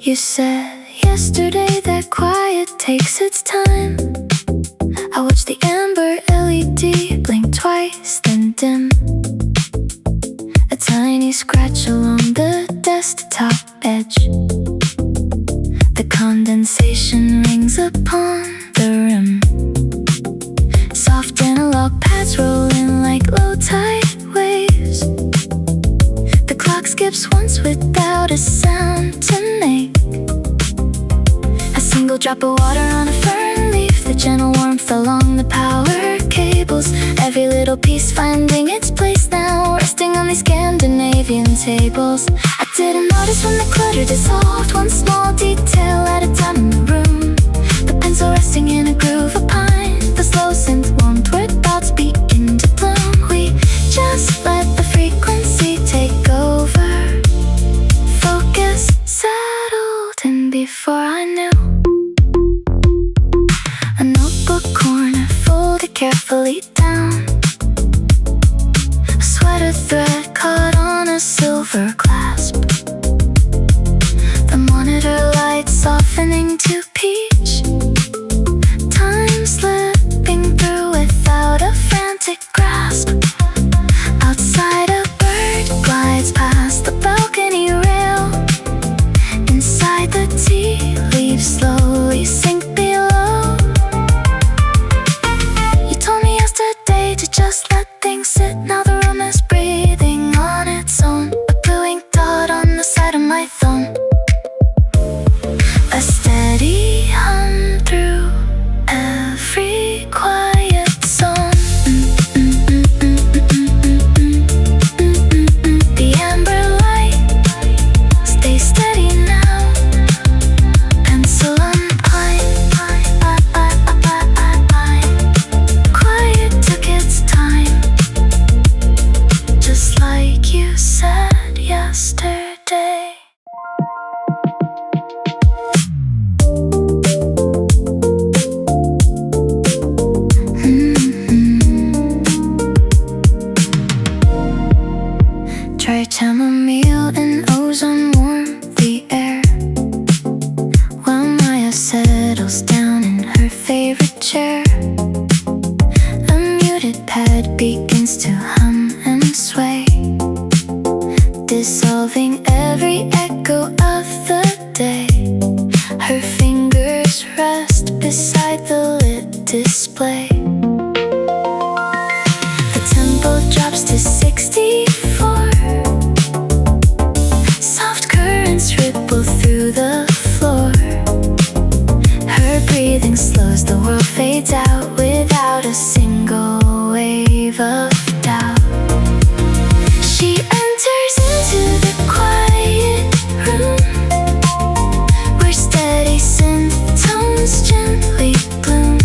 You said yesterday that quiet takes its time. I watched the amber LED blink twice, then dim. A tiny scratch along the desktop edge. The condensation rings upon the rim. Soft analog pads roll in like low tide waves. The clock skips once without a sound to make. A single drop of water on a fern leaf, the gentle warmth along the power cables. Every little piece finding its place now, resting on these Scandinavian tables. I didn't notice when the clutter dissolved, one small detail at a time in the room. The pencil resting in a groove, a pine, the slow synth warmed where thoughts begin to bloom. We just let the frequency take over. Focus settled in before I knew. A notebook corner folded carefully down. A sweater thread caught on a silver clasp. The monitor light softening to peach. Time slipping through without a frantic grasp. Outside a bird glides past the balcony rail. Inside the tea leaves slowly sink below. You told me yesterday to just let things sit. Now the room is breathing on its own. A blue ink dot on the side of my thumb. A steady hum through every quiet song. The amber light stays steady now. Pencil on pine. Quiet took its time, just like you said yesterday. Dry chamomile and ozone warm the air. While Maya settles down in her favorite chair. A muted pad begins to hum and sway, dissolving every echo of the day. Her fingers rest beside the lit display. The tempo drops to 64. Soft currents ripple through the floor. Her breathing slows, the world fades out without a single wave of doubt. She enters into the quiet room, where steady synth tones gently bloom.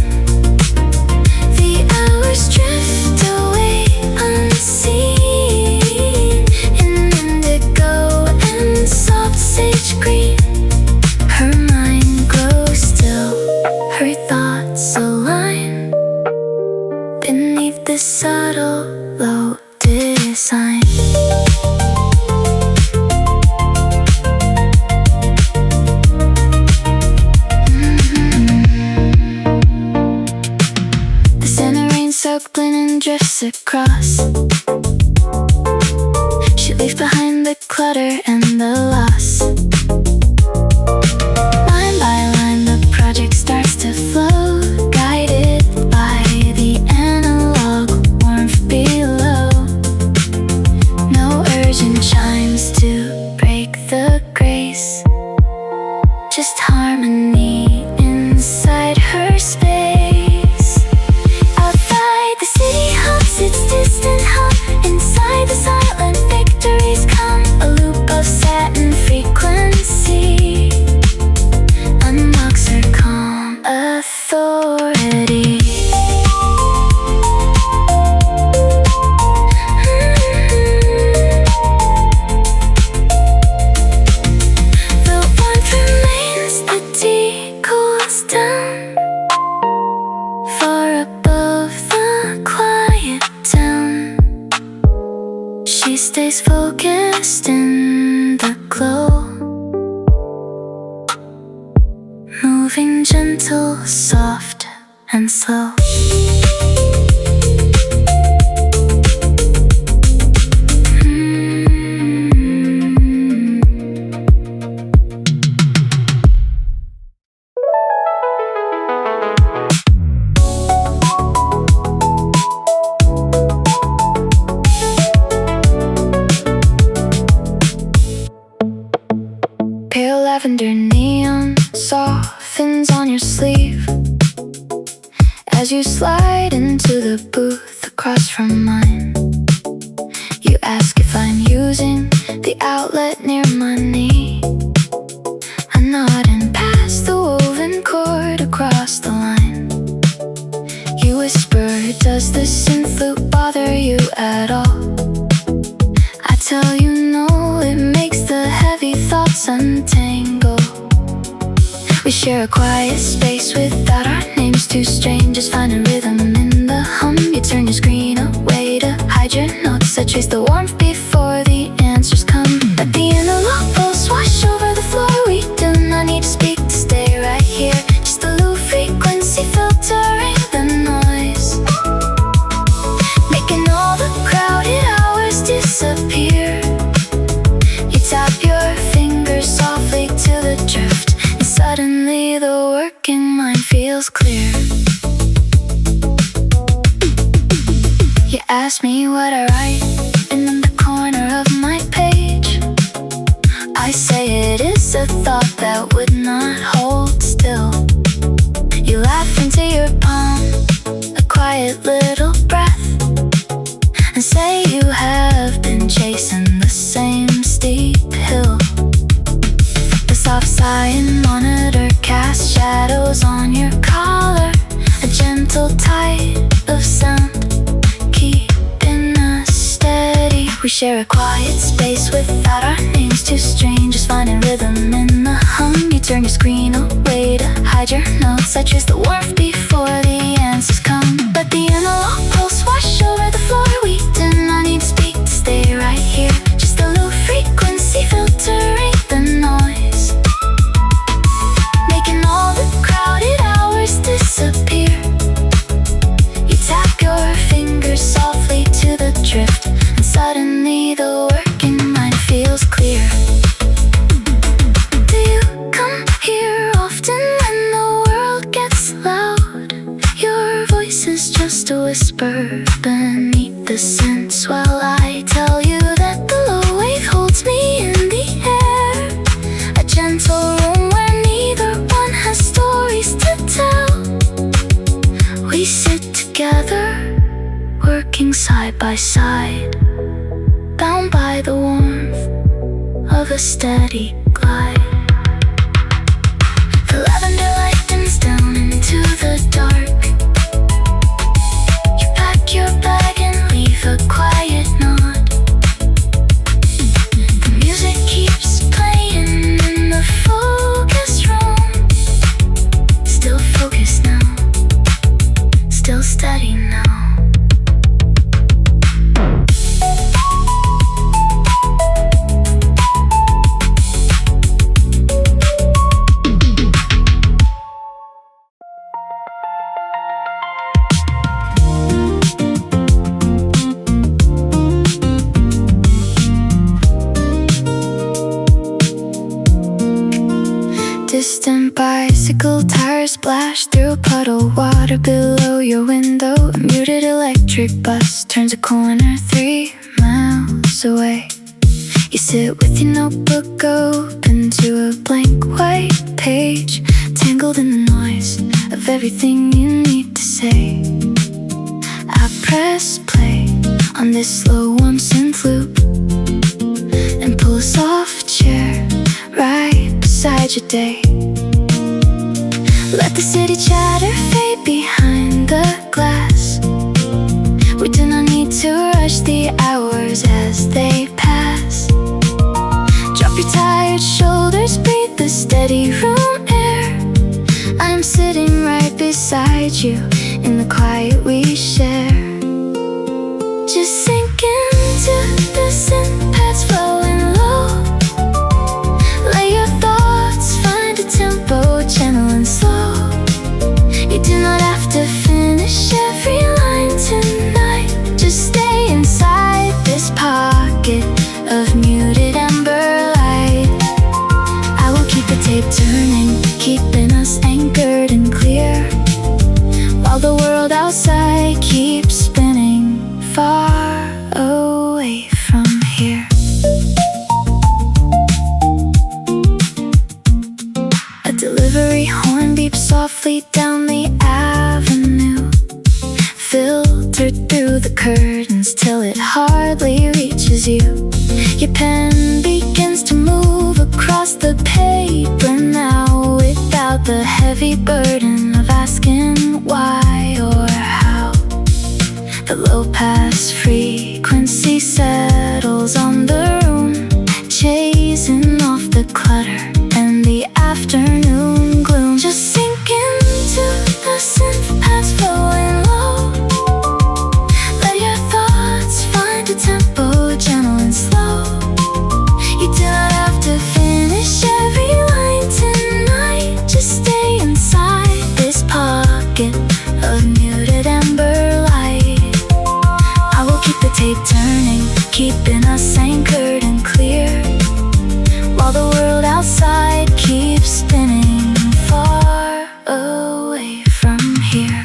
The hours drift away unseen in indigo and soft sage green. Her mind grows still, her thoughts align beneath the subtle low design. The center rain soaked linen drifts across. She leaves behind the clutter and the loss. Line by line the project starts to flow, guided by the analog warmth below. No urgent chimes to break the grace, just harmony inside her space. Outside the city hums its distant hum. moving gentle, soft and slow. Pale lavender neon softens on your sleeve as you slide into the booth across from mine. You ask if I'm using the outlet near my knee. I nod and pass the woven cord across the line. You whisper, does the synth loop bother you at all? I tell you no, it makes the heavy thoughts untangle. We share a quiet space without our names, two strangers find a rhythm in the hum. You turn your screen away to hide your notes that trace the warmth before the answers come. Let the analog pulse wash over the floor. We do not need to speak to stay right here, just a low frequency filtering the noise, making all the crowded hours disappear. You tap your fingers softly to the drift, and suddenly the working mind feels clear. You ask me what I write in the corner of my page. I say it is a thought that would not hold still. You laugh into your palm, a quiet little breath, and say you have been chasing the same steep hill. The soft sigh and monitor cast shadows on your collar, a gentle tide of sound keeping us steady. We share a quiet space without our names, two strangers finding rhythm in the hum. You turn your screen away to hide your notes. I trace the warmth before the answers come. Let the analog pulse wash over the floor. We do not need to speak to stay right here, just a low frequency filtering the noise, making all the crowded hours disappear. You tap your fingers softly to the drift, and suddenly the working mind feels clear. Do you come here often when the world gets loud? Your voice is just a whisper beneath the synths, while I tell you that the low wave holds me in the air, a gentle room where neither one has stories to tell. We sit together, working side by side, bound by the warmth of a steady glide. The lavender light dims down into the dark. You pack your bag and leave a quiet nod. The music keeps playing in the focus room, still focused now, still steady now. Distant bicycle tires splash through a puddle, water below your window. A muted electric bus turns a corner 3 miles away. You sit with your notebook open to a blank white page, tangled in the noise of everything you need to say. I press play on this slow warm synth loop and pull a soft chair right beside your day. Let the city chatter fade behind the glass. We do not need to rush the hours as they pass. Drop your tired shoulders, breathe the steady room air. I'm sitting right beside you in the quiet we share. Just sink into the synth pads flowing low. Let your thoughts find a tempo, gentle and slow. softly down the avenue, filtered through the curtains till it hardly reaches you. Your pen begins to move across the paper now, without the heavy burden of asking why or how. The low-pass frequency settles on the room, chasing off the clutter and the afternoon gloom. Just sink into the synth paths flowing low. Let your thoughts find a tempo, gentle and slow. You do not have to finish every line tonight. Just stay inside this pocket of muted amber light. I will keep the tape turning, keeping us anchored and clear, while the world outside keeps spinning far away from here.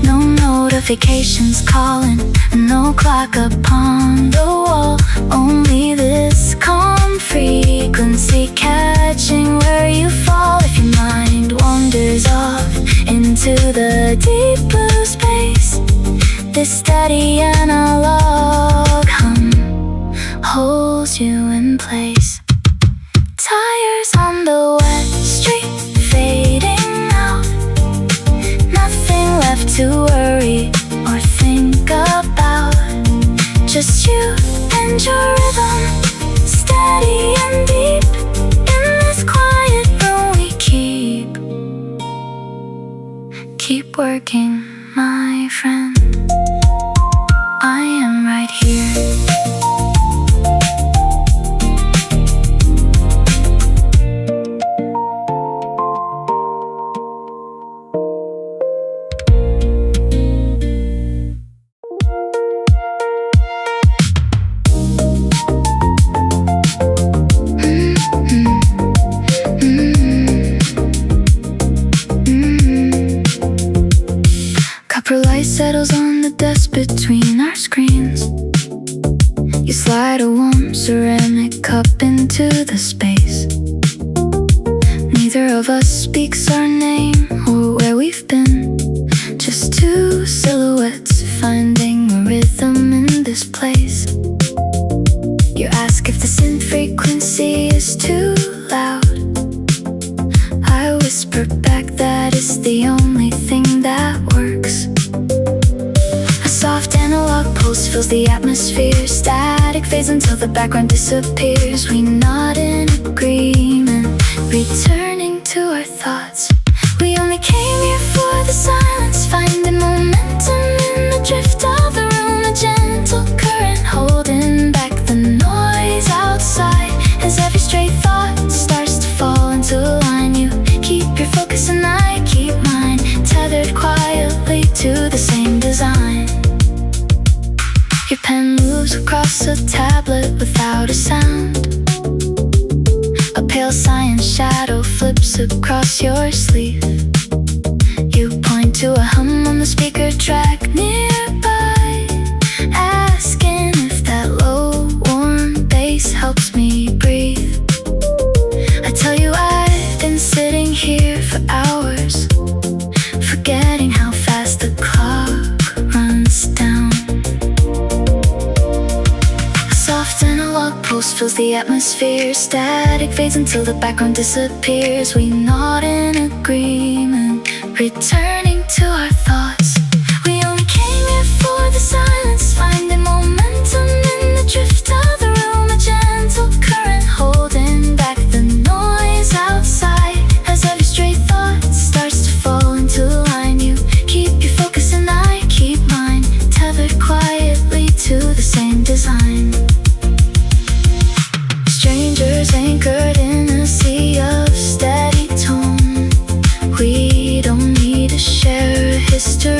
No notifications calling, no clock upon the wall, only this calm frequency catching where you fall. If your mind wanders off into the deep blue space, this steady analog hum holds you in place. Tires on the wet street fading out, nothing left to worry or think about. Just you and your rhythm, steady and deep. In this quiet room we keep working, my friend. I am right here. Copper light settles on the desk between our screens. You slide a warm ceramic cup into the space. Neither of us speaks our name or where we've been, just two silhouettes finding a rhythm in this place. You ask if the synth frequency is too loud. I whisper back that it's the only thing that works. A soft analog pulse fills the atmosphere. Static fades until the background disappears. We nod in agreement, returning to our thoughts. We only came here for the silence, finding momentum in the drift of the room. A gentle current holding back the noise outside. As every stray thought starts to fall into line, you keep your focus and I keep mine, tethered quietly to the same design. Your pen moves across a tablet without a sound. A pale cyan shadow flips across your sleeve. You point to a hum on the speaker track nearby, asking if that low, warm bass helps me breathe. I tell you I've been sitting here for hours, forgetting how fast the clock runs down. A soft analog pulse fills the atmosphere. Static fades until the background disappears. We nod in agreement, returning to our thoughts. We only came here for the silence, finding momentum in the drift of the room. A gentle current holding back the noise outside. As every stray thought starts to fall into line, you keep your focus and I keep mine, tethered quietly to the same design. Strangers anchored in a sea of steady tone. We don't need to share a history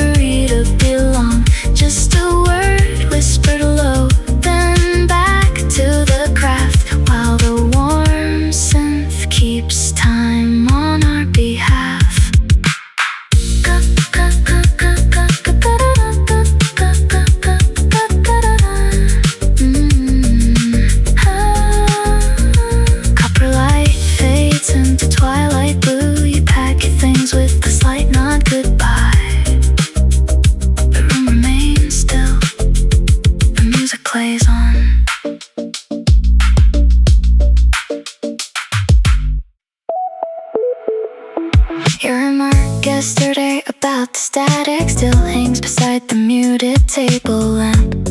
remark yesterday about the static still hangs beside the muted table lamp.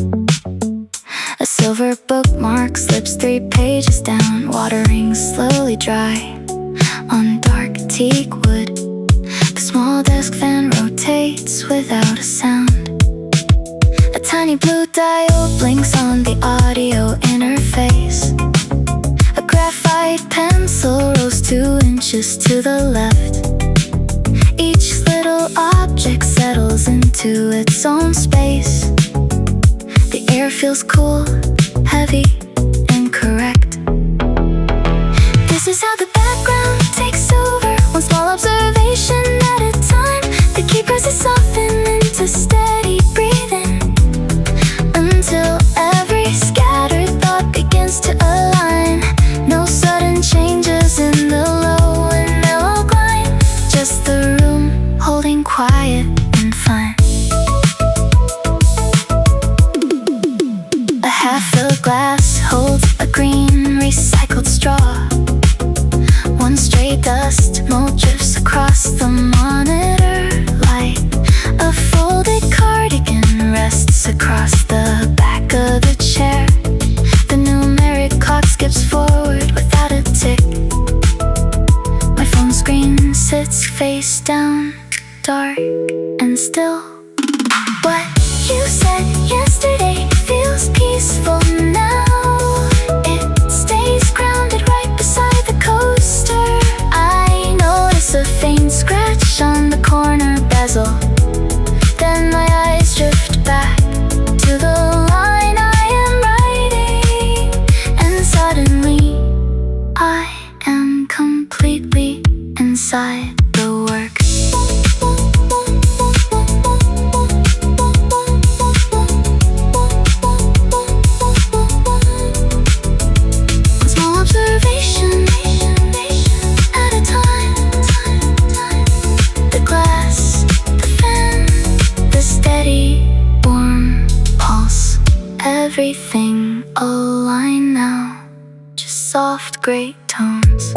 A silver bookmark slips 3 pages down, water rings slowly dry on dark teak wood. The small desk fan rotates without a sound. A tiny blue diode blinks on the audio interface. A graphite pencil rolls 2 inches to the left. Each little object settles into its own space. The air feels cool, heavy, and correct. This is how the background takes over, one small observation at a time. The key presses soften into steady breathing, until every scattered thought begins to align. No sudden changes in the low and mellow grind, just the room holding quiet and fine. A half-filled glass holds a green recycled straw. One stray dust mold drifts across the monitor light. A folded cardigan rests across the back of the chair. The numeric clock skips forward without a tick. My phone screen sits face down, dark and still. What you said yesterday feels peaceful now. It stays grounded right beside the coaster. I notice a faint scratch on the corner bezel. Then my eyes drift back to the line I am writing, and suddenly I am completely inside the work. One small observation at a time. The glass, the fan, the steady, warm pulse. Everything aligned now, just soft great tones.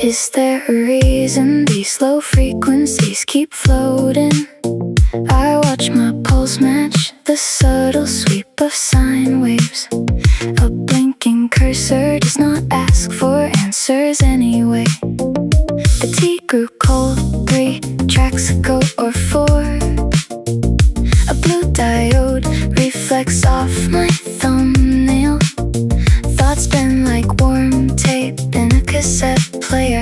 Is there a reason these low frequencies keep floating? I watch my pulse match the subtle sweep of sine waves. A blinking cursor does not ask for answers anyway. The tea grew cold 3 tracks ago or 4. A blue diode reflects off my thumbnail. Thoughts bend like warm tape in a cassette player.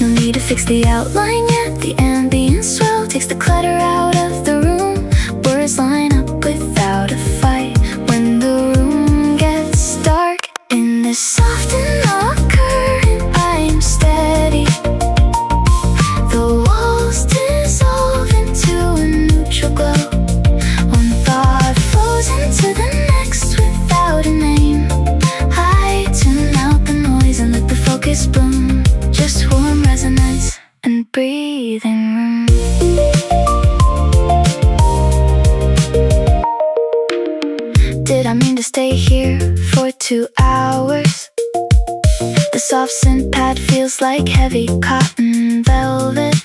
No need to fix the outline yet. The ambient swell takes the clutter out of the room. Words line up without a fight when the room gets dark. In this soft and raw current I am steady. The walls dissolve into a neutral glow. One thought flows into the next without a name. I tune out the noise and let the focus bloom. Just warm resonance and breathing room. Did I mean to stay here for 2 hours? The soft synth pad feels like heavy cotton velvet.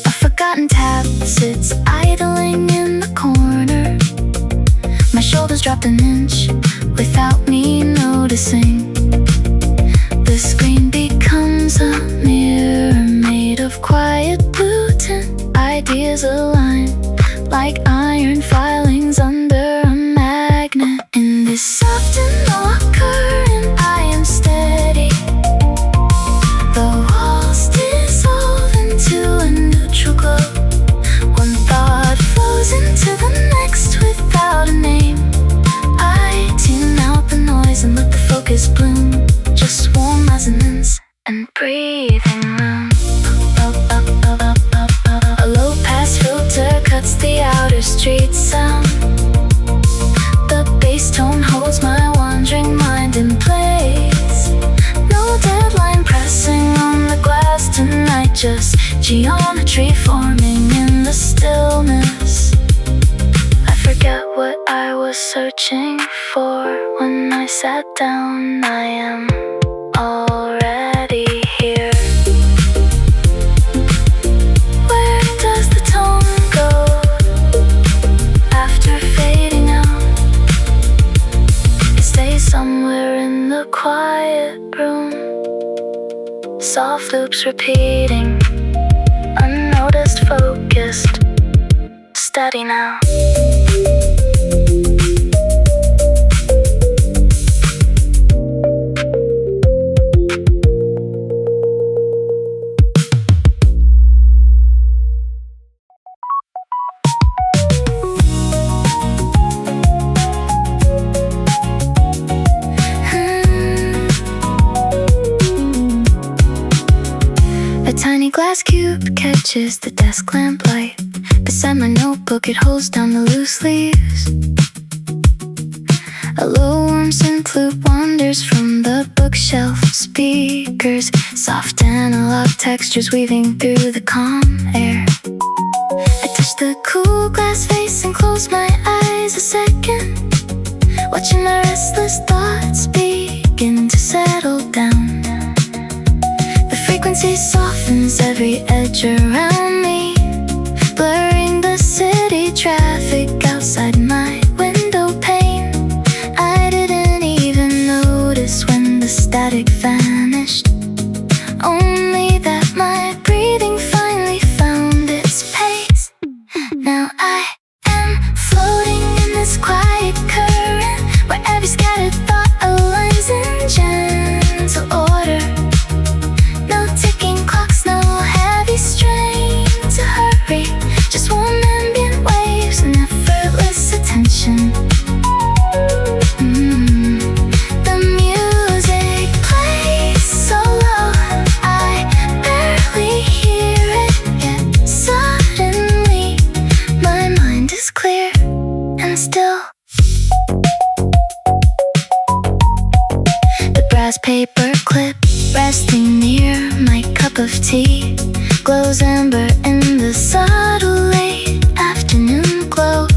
A forgotten tab sits idling in the corner. My shoulders dropped an inch without me noticing. The screen becomes a mirror made of quiet blue tint. Ideas align like iron filings under a magnet. In this soft and raw current I am steady. The walls dissolve into a neutral glow. One thought flows into the next without a name. I tune out the noise and let the focus bloom. Just warm resonance and breathing room. A low pass filter cuts the outer street sound. The bass tone holds my wandering mind in place. No deadline pressing just geometry forming in the stillness. I forget what I was searching for when I sat down. I am already here. Where does the tone go after fading out? It stays somewhere in the quiet room, soft loops repeating, unnoticed, focused, steady now. A tiny glass cube catches the desk lamp light. Beside my notebook, it holds down the loose leaves. A low warm synth loop wanders from the bookshelf. Speakers, soft analog textures weaving through the calm air. I touch the cool glass face and close my eyes a second, watching my restless thoughts begin to settle down. The frequency softens every edge around me, blurring the city traffic outside my window pane. I didn't even notice when the static vanished, only that my breathing finally found its pace. Now I am floating in this quiet current, where every scattered thought aligns in gentle order. No ticking clocks, no heavy strain to hurry, just warm ambient waves and effortless attention. The music plays so low, I barely hear it, yet suddenly my mind is clear and still. The brass paper clip resting near my cup of tea glows amber in the subtle late afternoon glow.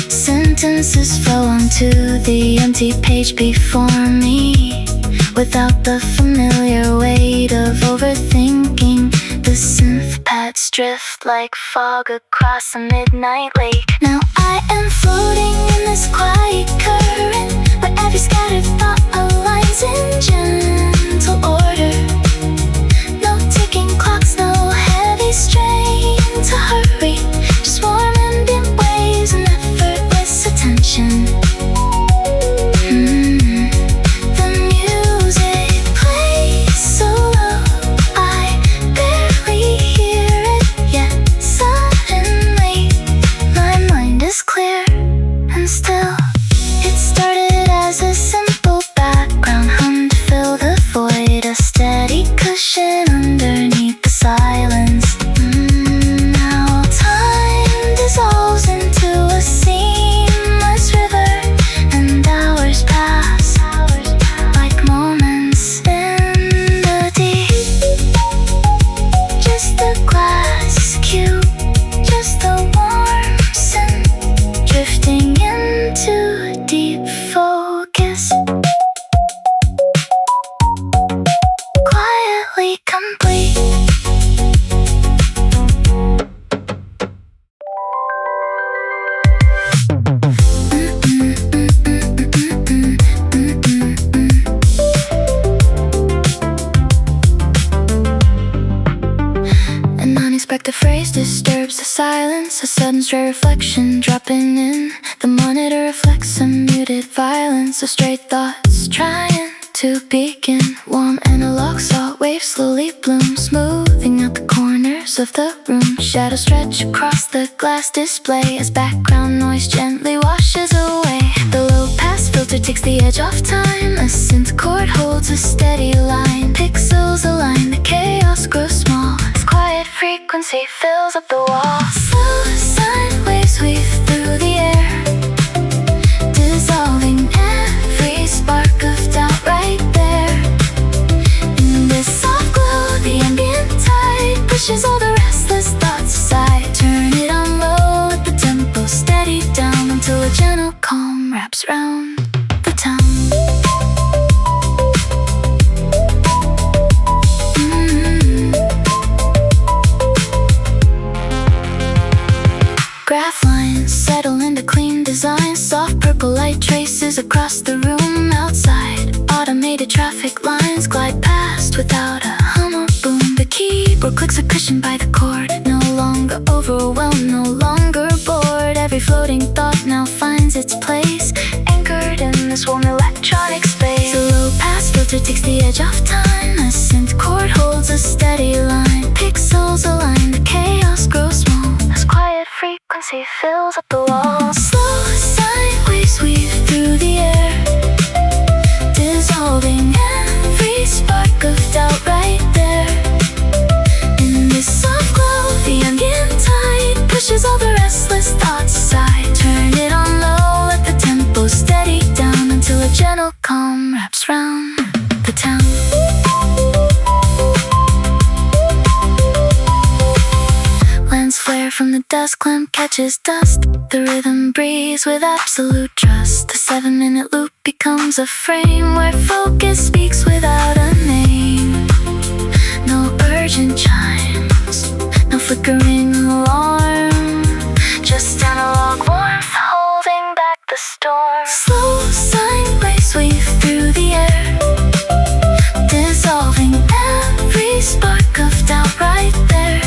Sentences flow onto the empty page before me, without the familiar weight of overthinking. The synth pads drift like fog across a midnight lake. Now I am floating in this quiet current, where every scattered thought aligns in gentle order. No ticking clocks, no heavy strain to hurry, just warm ambient waves and effortless attention. The music plays so low, I barely hear it, yet suddenly my mind is clear and still. It started as a simple background hum to fill the void, a steady cushion underneath the silence. Now time dissolves into a seamless river, and hours pass like moments in the deep. Just the glass cube, just the warm scent drifting into deep focus, quietly complete. An unexpected phrase disturbs the silence, a sudden stray reflection dropping in. The monitor reflects a muted violence of stray thoughts trying to begin. Warm analog salt waves slowly bloom, smoothing out the corners of the room. Shadows stretch across the glass display as background noise gently washes away. The low pass filter takes the edge off time. A synth chord holds a steady line. Pixels align, the chaos grows small as quiet frequency fills up the wall. Slow sine waves weave through the air, dissolving every spark of doubt right there. In this soft glow, the ambient tide pushes all the restless thoughts aside. Turn it on low, let the tempo steady down until a gentle calm wraps round the town. Graph lines settle into clean designs. Soft purple light traces across the room outside. Automated traffic lines glide past without a hum or boom. The keyboard clicks are cushioned by the chord. No longer overwhelmed, no longer bored. Every floating thought now finds its place, anchored in this warm electronic space. The low pass filter takes the edge off time. A synth chord holds a steady line. Pixels align, the chaos grows small as quiet frequency fills up the walls. Slow sine waves weave through the air, dissolving every spark of doubt right there. In this soft glow, the ambient tide pushes all the restless thoughts aside. Turn it on low, let the tempo steady down until a gentle calm wraps round the town. Lens flare from the dusk lamp catches dust. The rhythm breathes with absolute trust. The 7-minute loop becomes a frame where focus speaks without a name. No urgent chimes, no flickering alarm, just analog warmth holding back the storm. Slow sine waves weave through the air, dissolving every spark of doubt right there.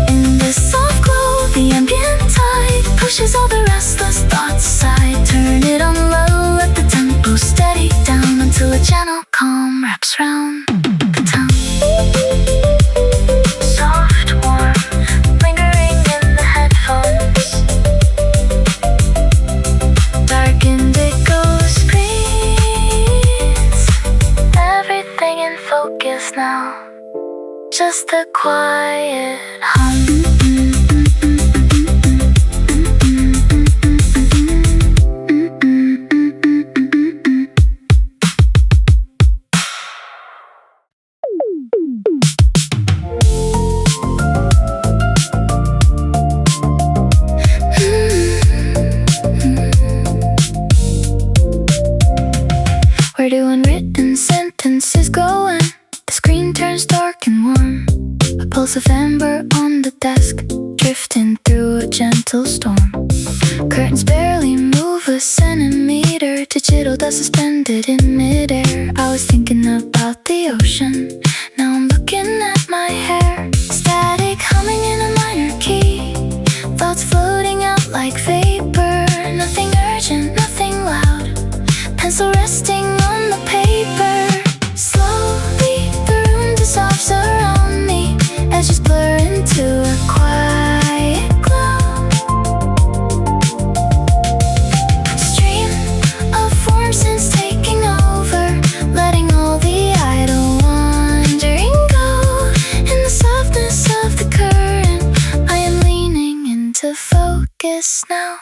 In this soft glow, the ambient tide pushes all the restless thoughts aside. Turn it on low, let the tempo steady down until a gentle calm wraps round the town. Soft warmth lingering in the headphones. Dark indigo screens, everything in focus now. Just the quiet hum. Where do unwritten sentences go when the screen turns dark and warm? A pulse of amber on the desk, drifting through a gentle storm. Curtains barely move a centimeter, digital dust suspended in midair. I was thinking about the ocean, now I'm looking at my hair. Static humming in a minor key, thoughts floating out like vapor. Nothing urgent, nothing loud, pencil resting on the paper. Slowly the room dissolves around me, edges blur into a quiet glow. Stream of warm scents taking over, letting all the idle wandering go. In the softness of the current, I am leaning into focus now.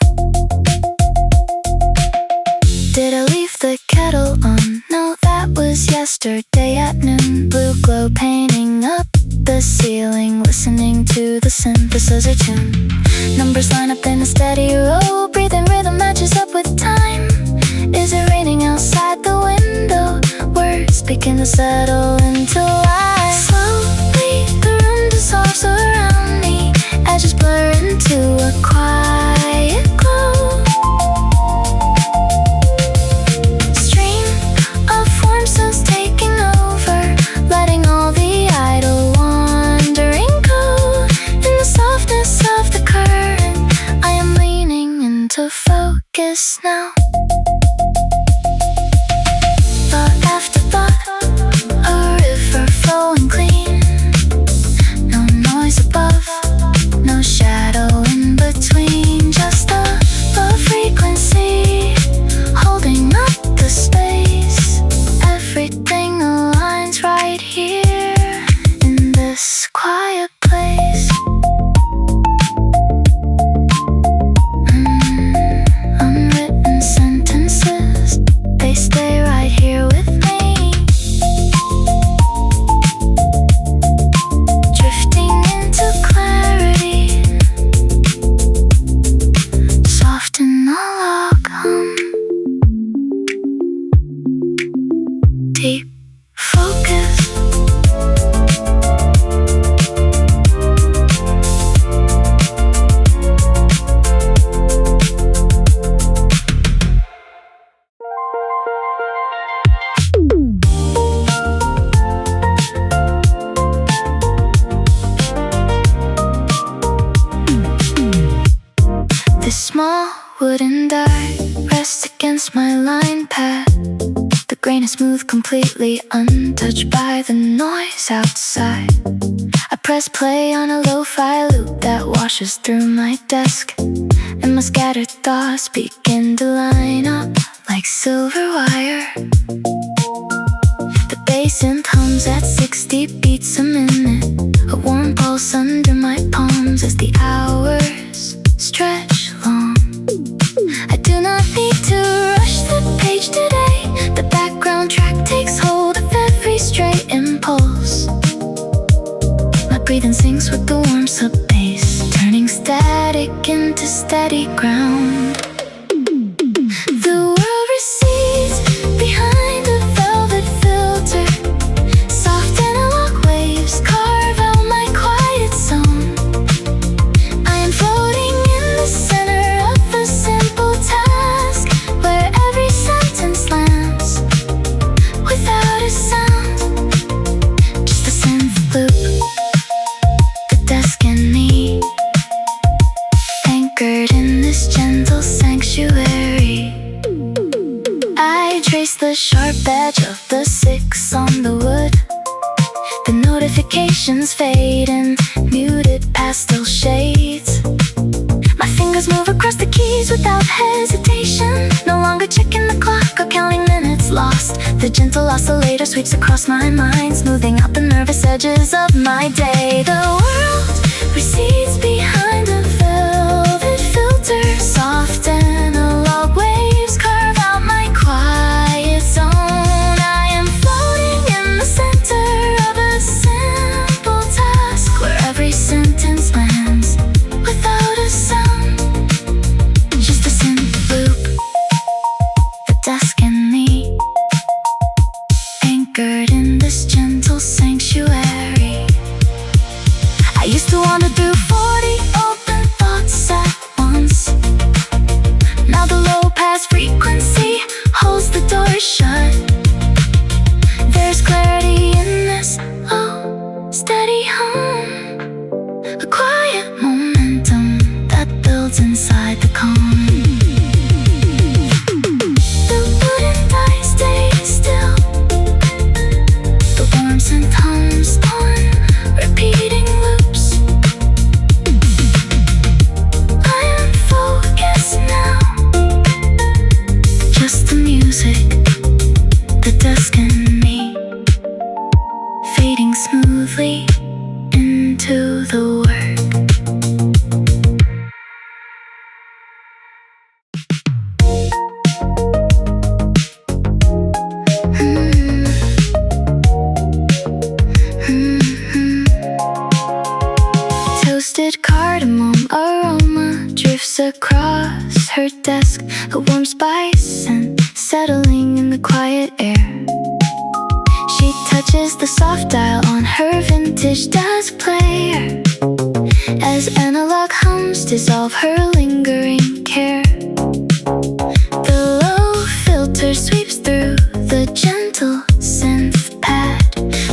Did I leave the kettle on? No, that was yesterday at noon. Blue glow painting up the ceiling, listening to the synthesizer tune. Numbers line up in a steady row, breathing rhythm matches up with time. Is it raining outside the window? Words begin to settle into life. Slowly the room dissolves around me, edges blur into a quiet glow. Taking over, letting all the idle wandering go. In the softness of the wooden dart rests against my line pad. The grain is smooth, completely untouched by the noise outside. I press play on a lo-fi loop that washes through my desk, and my scattered thoughts begin to line up like silver wire. The bass synth hums at 60 beats a minute, a warm pulse under my palms as the hours stretch long. I do not need to rush the page today. The background track takes hold of every stray impulse. My breathing syncs with the warm sub-bass, turning static into steady ground. The world recedes behind a velvet filter. Soft analog waves carve out my quiet zone. I am floating in the center of a simple task, where every sentence lands without a sound. Just a synth loop, the desk and me, anchored in this gentle sanctuary. I trace the sharp edge of the 6 on the wood. The notifications fade in muted pastel shades. My fingers move across the keys without hesitation, no longer checking the clock or counting minutes lost. The gentle oscillator sweeps across my mind, smoothing out the nervous edges of my day. The world recedes behind a velvet filter. Soft analog waves carve out my quiet zone. I am floating in the center of a simple task, where every sentence lands without a sound. Just a synth loop, the desk and me, anchored in this gentle sanctuary. I used to wander through 40 open thoughts at once. Now the low pass frequency holds the door shut. There's clarity in this low, steady hum, a quiet momentum that builds inside the calm. The wooden dice stay still. The warm scent hums on repeating loops. I am focused now, just the music, the desk and me, fading smoothly into the work. Toasted cardamom aroma drifts across her desk, a warm spice scent settling in the quiet air. She touches the soft dial on her vintage jazz player, as analog hums dissolve her lingering care. The low filter sweeps through the gentle synth pad,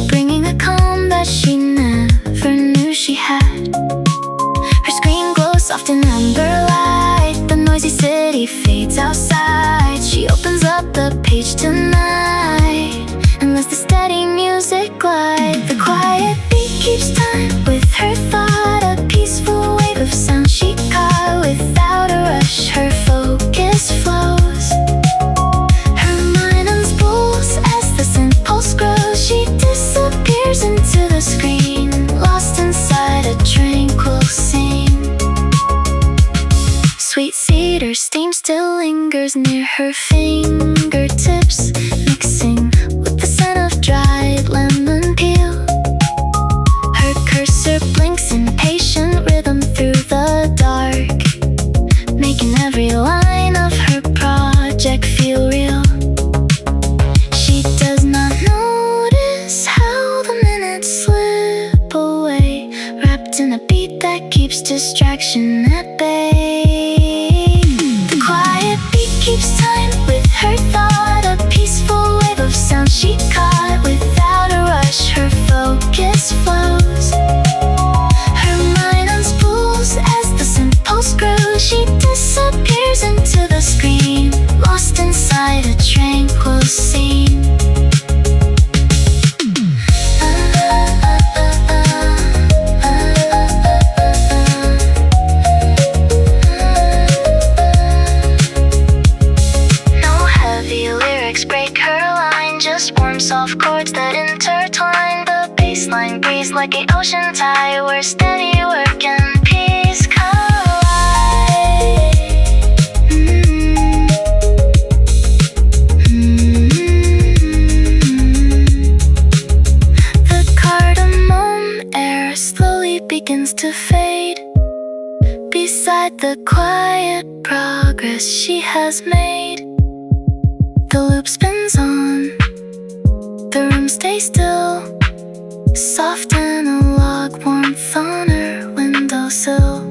bringing a calm that she never knew she had. Her screen glows soft in amber light. The noisy city fades outside. She opens up the page tonight and lets the steady music glide. The quiet beat keeps time with her thought, a peaceful wave of sound she caught without a rush. Her focus flows, her mind unspools as the synth pulse grows. She disappears into the screen, lost inside a tranquil scene. Sweet cedar steam still lingers near her fingertips, mixing with the scent of dried lemon peel. Her cursor blinks in patient rhythm through the dark, making every line of her project feel real. She does not notice how the minutes slip away, wrapped in a beat that keeps distraction at bay. The quiet beat keeps time with her thought, a peaceful wave of sound she caught without a rush. Her focus flows, her mind unspools as the synth pulse grows. She disappears into scene. No heavy lyrics break her line, just warm soft chords that intertwine. The bassline breeze like an ocean tide, where steady work and peace collide. The cardamom air slowly begins to fade beside the quiet progress she has made. The loop spins on, the room stays still, soft analog warmth on her windowsill.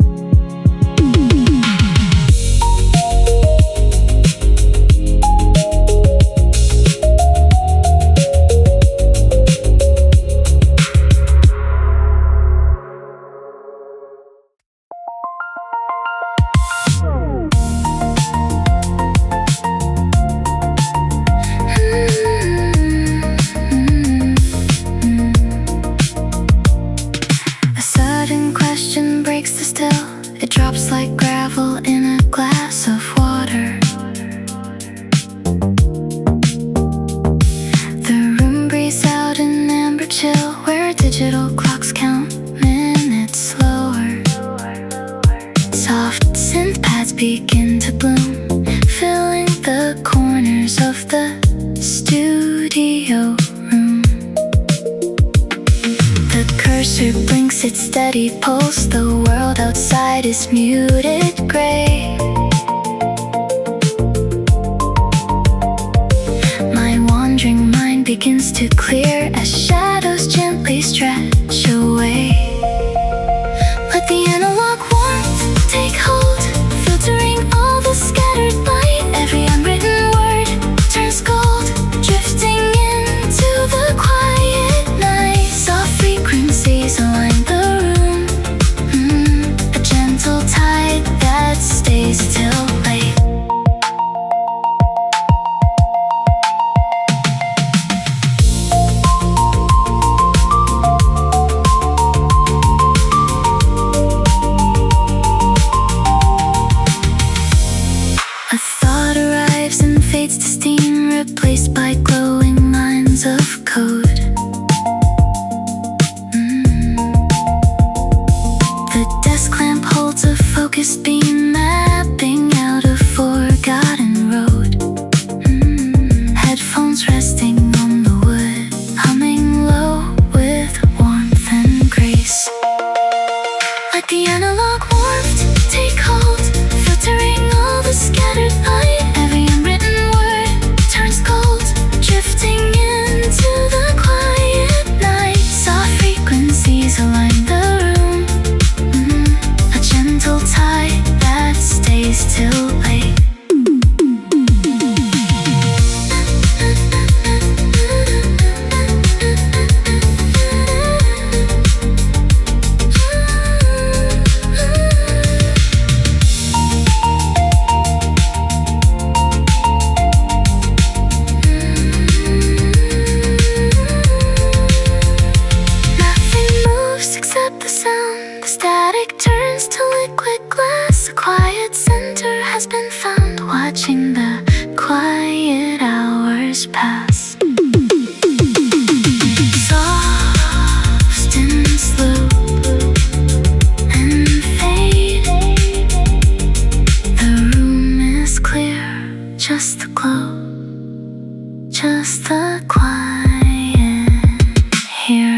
A sudden question breaks the still. It drops like gravel in a glass of water. The room breathes out an amber chill, where digital clocks count minutes slower. Soft synth pads begin to bloom, filling the corners of the studio room. The cursor blinks its steady pulse, the world outside is muted gray. My wandering mind begins to clear as shadows gently stretch away. Let the analog warmth take hold, filtering all the scattered light. Every unwritten word turns gold, drifting into the quiet night. Soft frequencies align the room, a gentle tide that stays till late. A thought arrives and fades to steam, replaced by glowing lines of code. The desk lamp holds a focused beam, mapping out a forgotten road. Headphones resting on the wood, humming low with warmth and grace. Let the analog warmth take hold, filtering all the scattered light. Every unwritten word turns gold, drifting into the quiet night. Soft frequencies align the room, a gentle tide that stays till late. Nothing moves except the sound. The static turns to liquid glass. A quiet center has been found, watching the quiet hours pass. Soft synths loop and fade. The room is clear, just the glow, just the quiet here.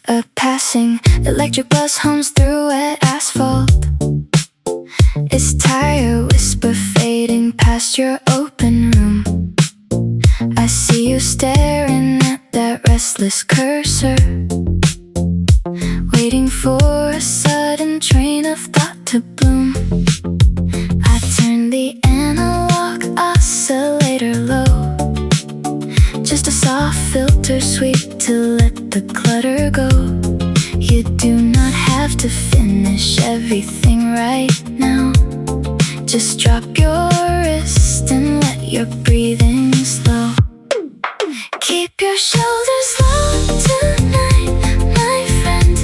A passing electric bus hums through wet asphalt. Its tire whisper fading past your open room. I see you staring at that restless cursor, for a sudden train of thought to bloom. I turned the analog oscillator low, just a soft filter sweep to let the clutter go. You do not have to finish everything right now. Just drop your wrist and let your breathing slow. Keep your shoulders low tonight, my friend.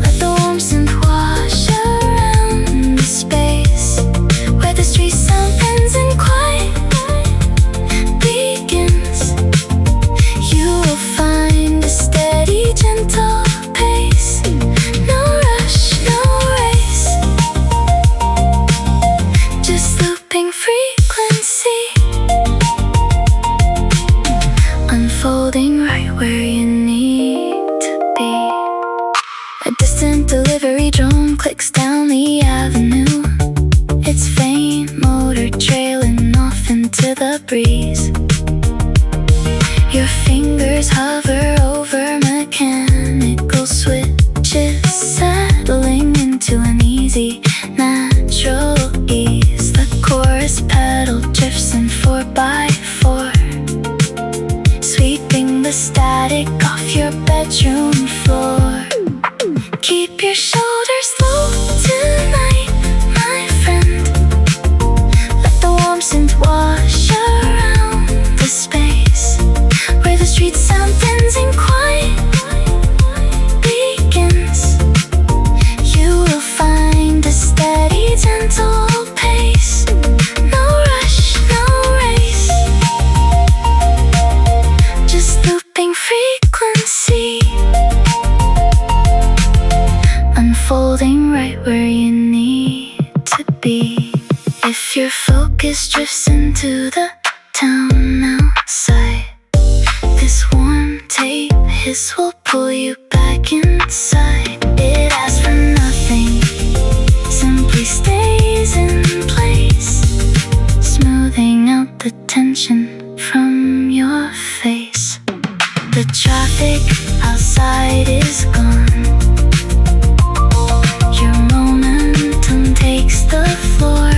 Let the warm synth wash around the space where the street sound ends and quiet begins. You will find a steady, gentle pace. No rush, no race. Just looping frequency, unfolding right where you need to be. A distant delivery drone clicks down the avenue, its faint motor trailing off into the breeze. Your fingers hover over mechanical switches, settling into an easy, natural ease. The chorus pedal drifts in 4x4, sweeping the static off your bedroom floor. Keep your shoulders low tonight, my friend. Let the warm synth wash around the space where the street sound ends and quiet begins. You will find a steady, gentle pace. No rush, no race. Just looping frequency, unfolding right where you need to be. If your focus drifts into the town outside, this warm tape hiss will pull you back inside. It asks for nothing, simply stays in place, smoothing out the tension from your face. The traffic outside is gone, your momentum takes the floor.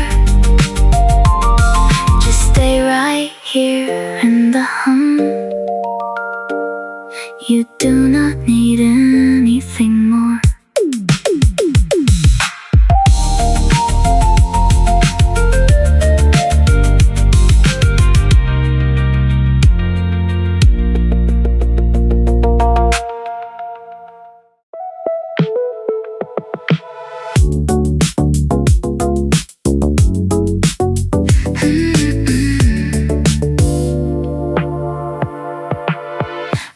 Just stay right here in the hum. You do not need anything more.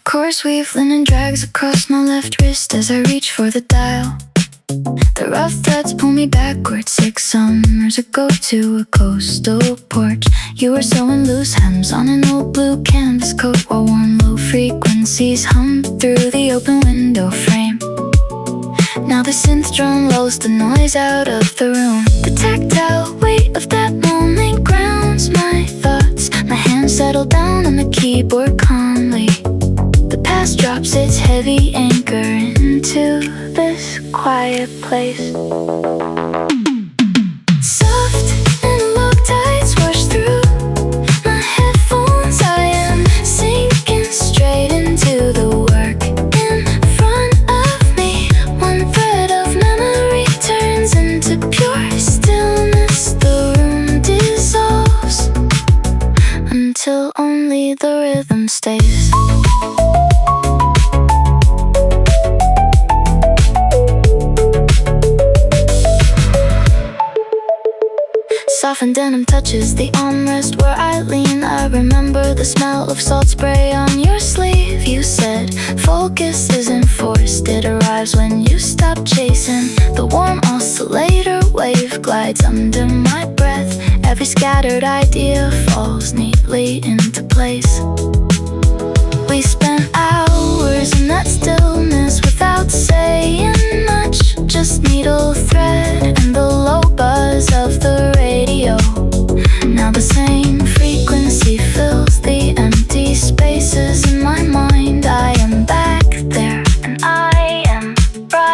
Chorus weave linen drags across my left wrist as I reach for the dial. The rough threads pull me backwards 6 summers ago to a coastal porch. You were sewing loose hems on an old blue canvas coat while warm low frequencies hummed through the open window frame. Now the synth drum lulls the noise out of the room. The tactile weight of that moment grounds my thoughts. My hands settle down on the keyboard calmly. The past drops its heavy anchor into this quiet place. Soft analog tides wash through my headphones. I am sinking straight into the work in front of me. One thread of memory turns into pure stillness. The room dissolves until only the rhythm stays. Softened denim touches the armrest where I lean. I remember the smell of salt spray on your sleeve. You said focus isn't forced, it arrives when you stop chasing. The warm oscillator wave glides under my breath. Every scattered idea falls neatly into place. We spent hours in that stillness without saying much. Just needle thread and the low buzz of the radio. Now the same frequency fills the empty spaces in my mind. I am back there and I am right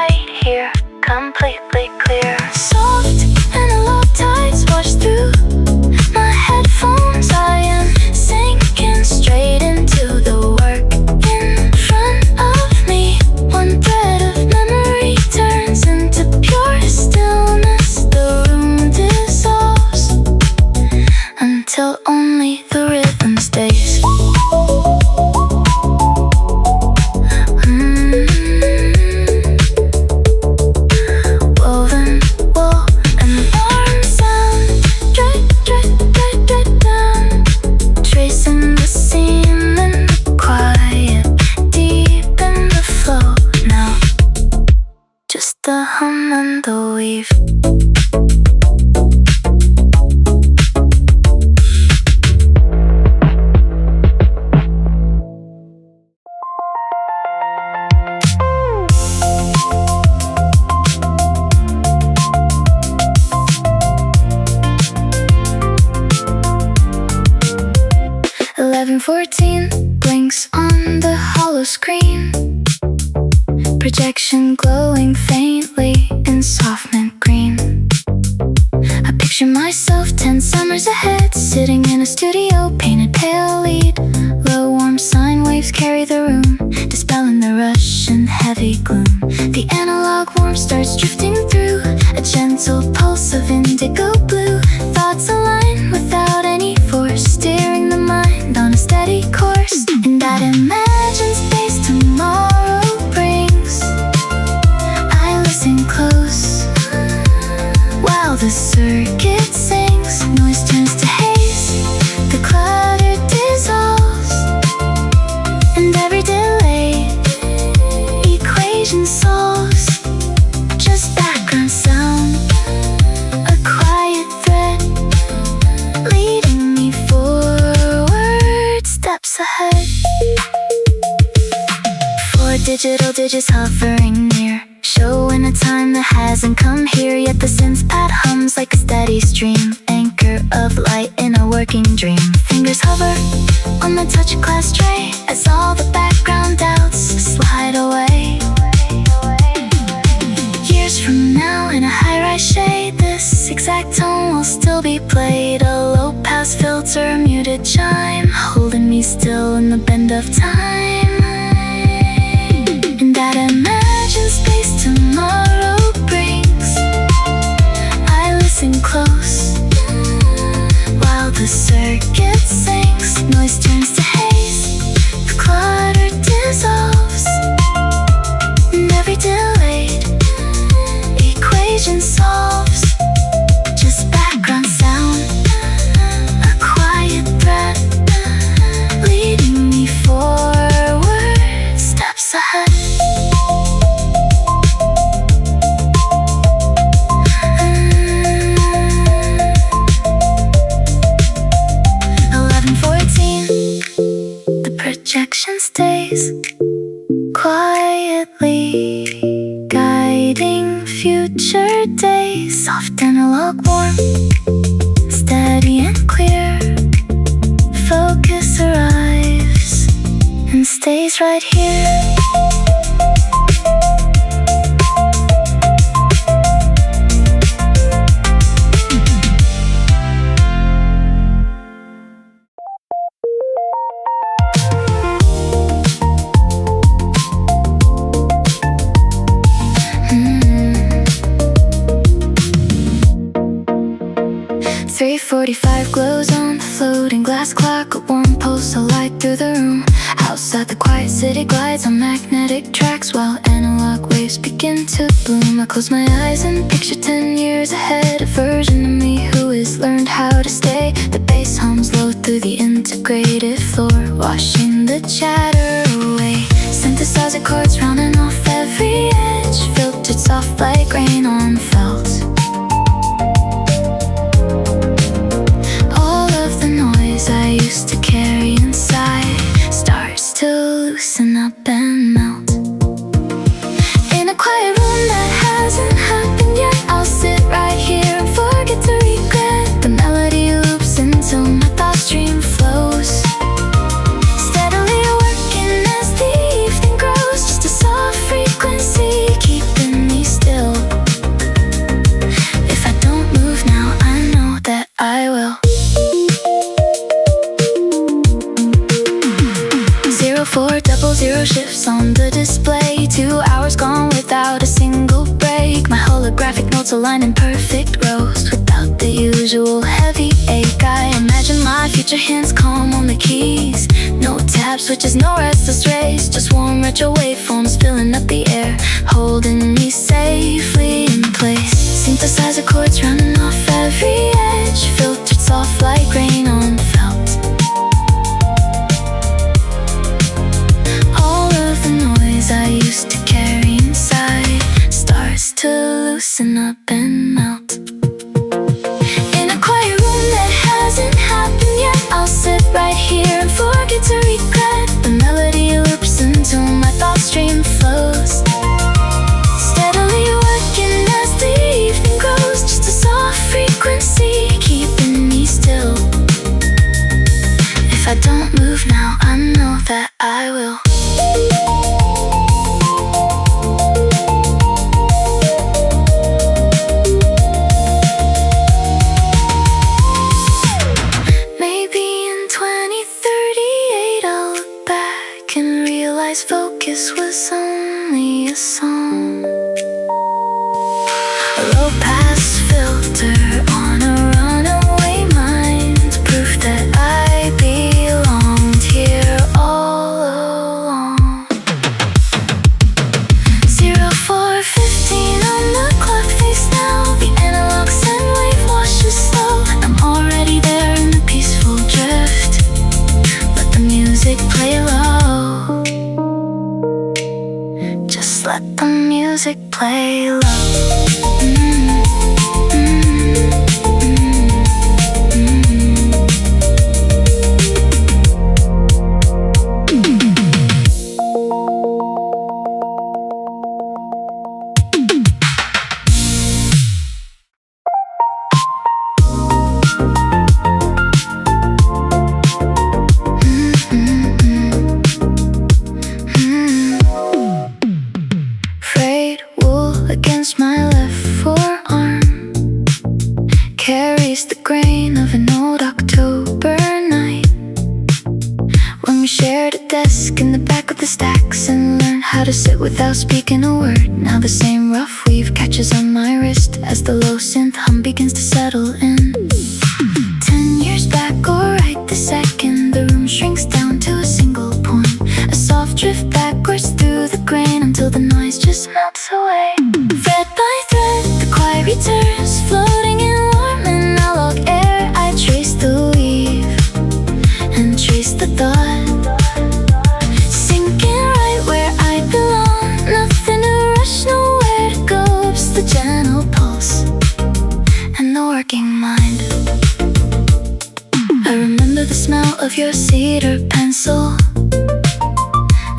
11:14 blinks on the hollow screen, projection glowing faintly in soft mint green. I picture myself 10 summers ahead, sitting in a studio, painted pale lead. Low warm sine waves carry the room, dispelling the rush and heavy gloom. The analog warmth starts drifting through, a gentle pulse of indigo blue. Thoughts align without any force, steering the mind on a steady course. And that imagined space tomorrow brings, I listen close while the circuit sings. Noise turns to haze, the clutter dissolves, and every delay equation solves. Just background sound, a quiet thread leading me forward, steps ahead. 4 digital digits hovering near, showing a time that hasn't come here yet. The synth pad hums like a steady stream, anchor of light in a working dream. Fingers hover on the touch glass tray as all the background doubts slide away. Years from now in a high-rise shade, this exact tone will still be played. A low-pass filter, a muted chime, holding me still in the bend of time. And that imagined space tomorrow brings, I listen close while the circuit sinks. Noise turns to haze, the clutter dissolves, and every delayed equation solves. Just background sound, a quiet thread leading me forward, steps ahead. 11:14, the projection stays quietly guiding future days. Soft analog warm, steady and clear. Focus arrives and stays right here. Three 3:45 glows on the floating glass clock, a warm pulse of light through the room. Outside the quiet city glides on magnetic tracks while analog waves begin to bloom. I close my eyes and picture 10 years ahead, a version of me who has learned how to stay. The bass hums low through the integrated floor, washing the chatter away. Synthesizer chords rounding off every edge, filtered soft like rain on felt. I used to carry inside starts to loosen up and melt. In a quiet room that hasn't happened yet, I'll sit right here and forget to regret. The melody loops until my thought stream flows, steadily working as the evening grows. Just a soft frequency keeping me still. If I don't move now, I know that I will. 0400 shifts on the display, 2 hours gone without a single break. My holographic notes align in perfect rows without the usual heavy ache. I imagine my future hands calm on the keys, no tab switches, no restless race, just warm retro waveforms filling up the air, holding me safely in place. Synthesizer chords running off every edge, filtered soft like rain on felt. I used to carry inside starts to loosen up and melt. In a quiet room that hasn't happened yet, I'll sit right here and forget to regret. The melody loops until my thought stream flows, steadily working as the evening grows. Just a soft frequency keeping me still. If I don't move now, this was only a song. A low-pass filter on a runaway mind, proof that I belonged here all along. 04:15 on the clock face now. The analog sine wave washes slow. I'm already there in the peaceful drift. Let the music play low. Just let the music play low. Frayed wool against my left forearm carries the grain of an old October night, when we shared a desk in the back of the stacks and learned how to sit without speaking a word. Now the same rough weave catches on my wrist as the low synth hum begins to settle in. 10 years back, or right this second, the room shrinks down to a single point. A soft drift backwards through the grain until the noise just melts away. Thread by thread, the quiet returns, floating in warm analog air. I trace the weave and trace the thought, sinking right where I belong. Nothing to rush, nowhere to go. Just the gentle pulse and the working mind. I remember the smell of your cedar pencil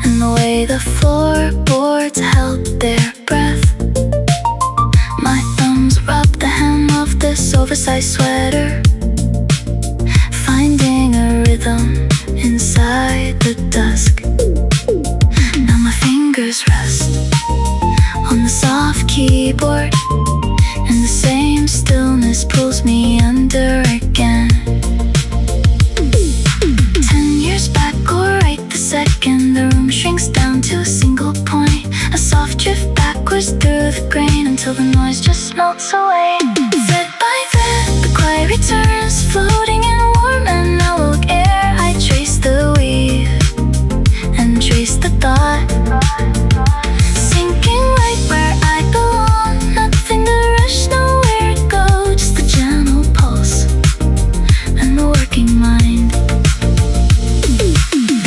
and the way the floorboards held their breath. My thumbs rubbed the hem of this oversized sweater, finding a rhythm inside the dusk. Now my fingers rest on the soft keyboard, and the same stillness pulls me under again. 10 years back, or right the second, the room shrinks down to a single point. A soft drift backwards through the grain until the noise just melts away. Thread by thread, the quiet returns, floating in warm analog air. I trace the weave and trace the thought, sinking right where I belong. Nothing to rush, nowhere to go. Just the gentle pulse and the working mind.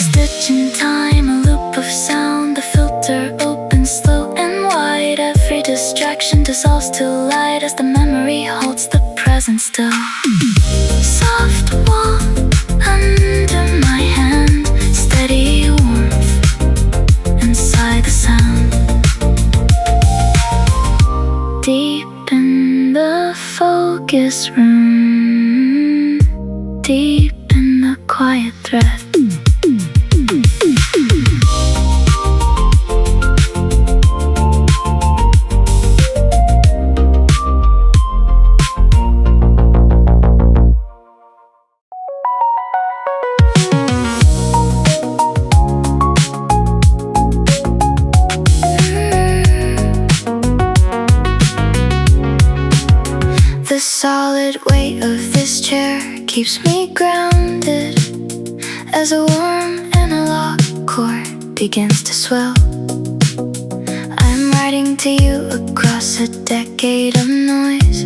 Stitch in time, a loop of sound. The filter opens slow and wide. Every distraction dissolves to light as the memory holds the present still. Soft wall under my hand, steady warmth inside the sound. Deep in the focus room, deep in the quiet thread. The solid weight of this chair keeps me grounded as a warm analog chord begins to swell. I'm writing to you across a decade of noise,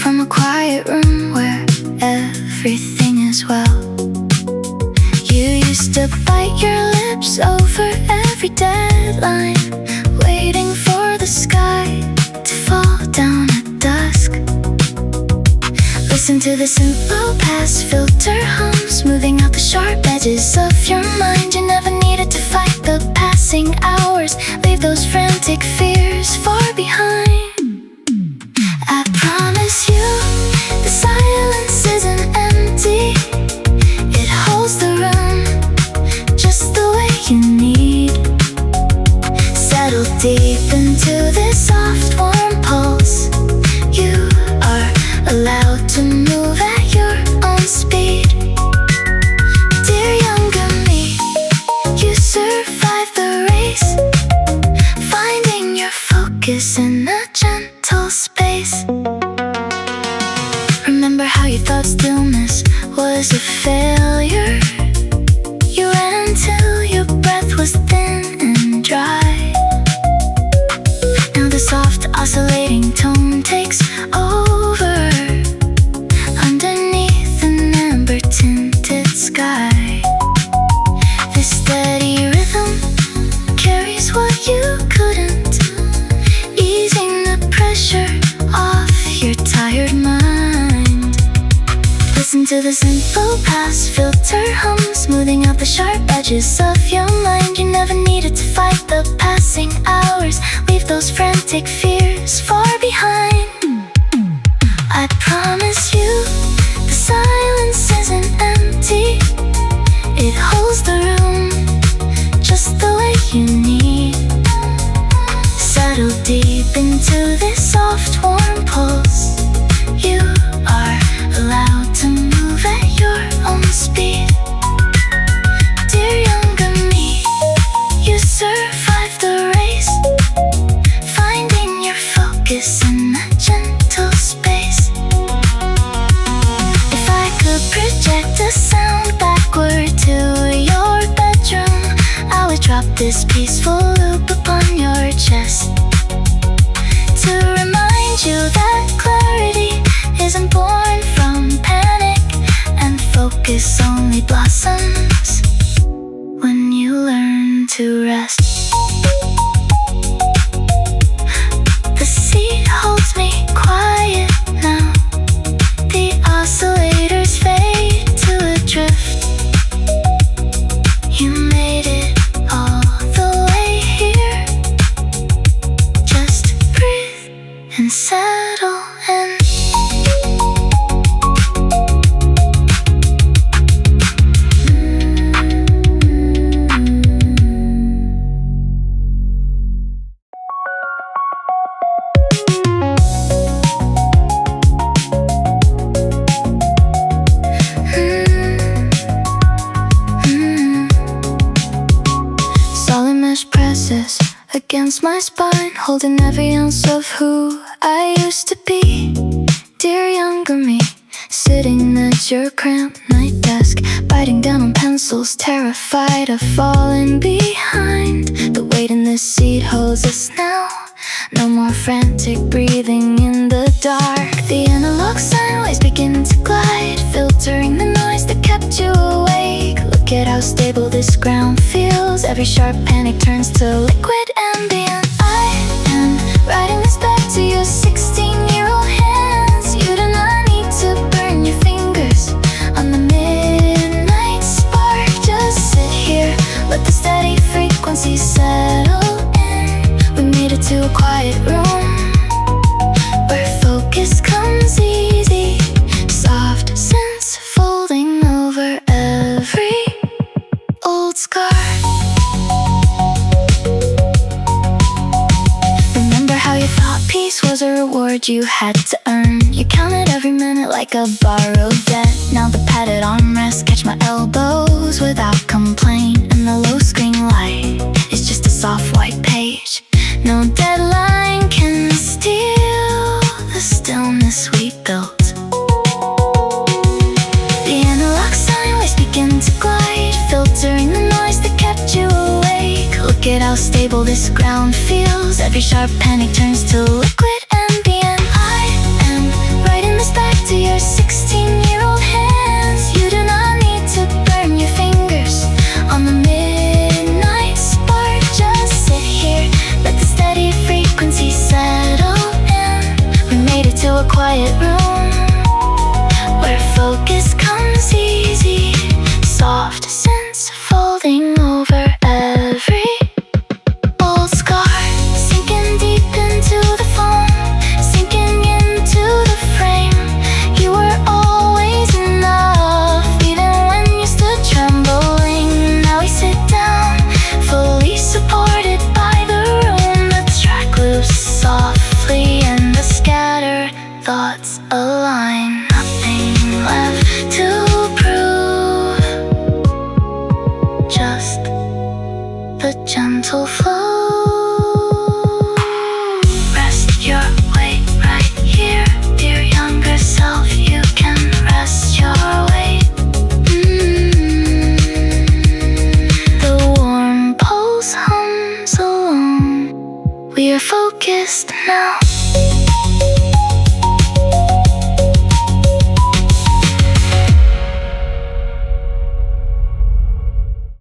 from a quiet room where everything is well. You used to bite your lips over every deadline, waiting for the sky to fall down at dusk. Listen to the synth low-pass filter hum, smoothing out the sharp edges of your mind. You never needed to fight the passing hours, leave those frantic fears far behind. I promise you, the silence isn't empty. It holds the room just the way you need. Settle deep into this soft warm pulse. You are allowed to move at your own speed. Dear younger me, you survived the tired mind. Listen to the simple past filter hum, smoothing out the sharp edges of your mind. You never needed to fight the passing hours. Leave those frantic fears far behind. I promise you, the silence isn't empty. It holds the room just the way you need. Settle deep into this soft, warm pulse. You are allowed to move at your own speed. Dear younger me, you survived the race, finding your focus in that gentle space. If I could project a sound backward to your bedroom, I would drop this peaceful loop upon your chest, to remind you that clarity isn't born from panic, and focus only blossoms when you learn to rest. The seat holds me quiet now. The oscillators fade to a drift. You made it all the way here. Just breathe and settle in. Solid mesh presses against my spine, holding every ounce of who I used to be. Dear younger me, sitting at your cramped night desk, biting down on pencils, terrified of falling behind. The weight in this seat holds us now. No more frantic breathing in the dark. The analog sine waves begin to glide, filtering the noise that kept you awake. Look at how stable this ground feels. Every sharp panic turns to liquid ambient. I am writing this back to your 16-year-old hands. You do not need to burn your fingers on the midnight spark. Just sit here, let the steady frequency settle in. We made it to a quiet room where focus comes easy. Soft synths folding over every old scar. Remember how you thought peace was a reward you had to earn? You counted every minute like a borrowed debt. Now the padded armrests catch my elbows without complaint, and the low screen light is just a soft white page. No deadline can steal the stillness we built. The analog sine waves begin to glide, filtering the noise that kept you awake. Look at how stable this ground feels. Every sharp panic turns to liquid ambient. I am writing this back to your 16-year-old hands. You do not need to burn your fingers on the midnight spark. Just sit here, let the steady frequency settle in. We made it to a quiet room where focus comes easy. Soft synths folding over every old scar. Sinking deep into the foam, sinking into the frame. You were always enough, even when you stood trembling. Now we sit down, fully supported by the room. The track loops softly and the scattered thoughts align. Nothing left to prove, just the gentle flow. Rest your weight right here, dear younger self. You can rest your weight. The warm pulse hums along. We are focused now.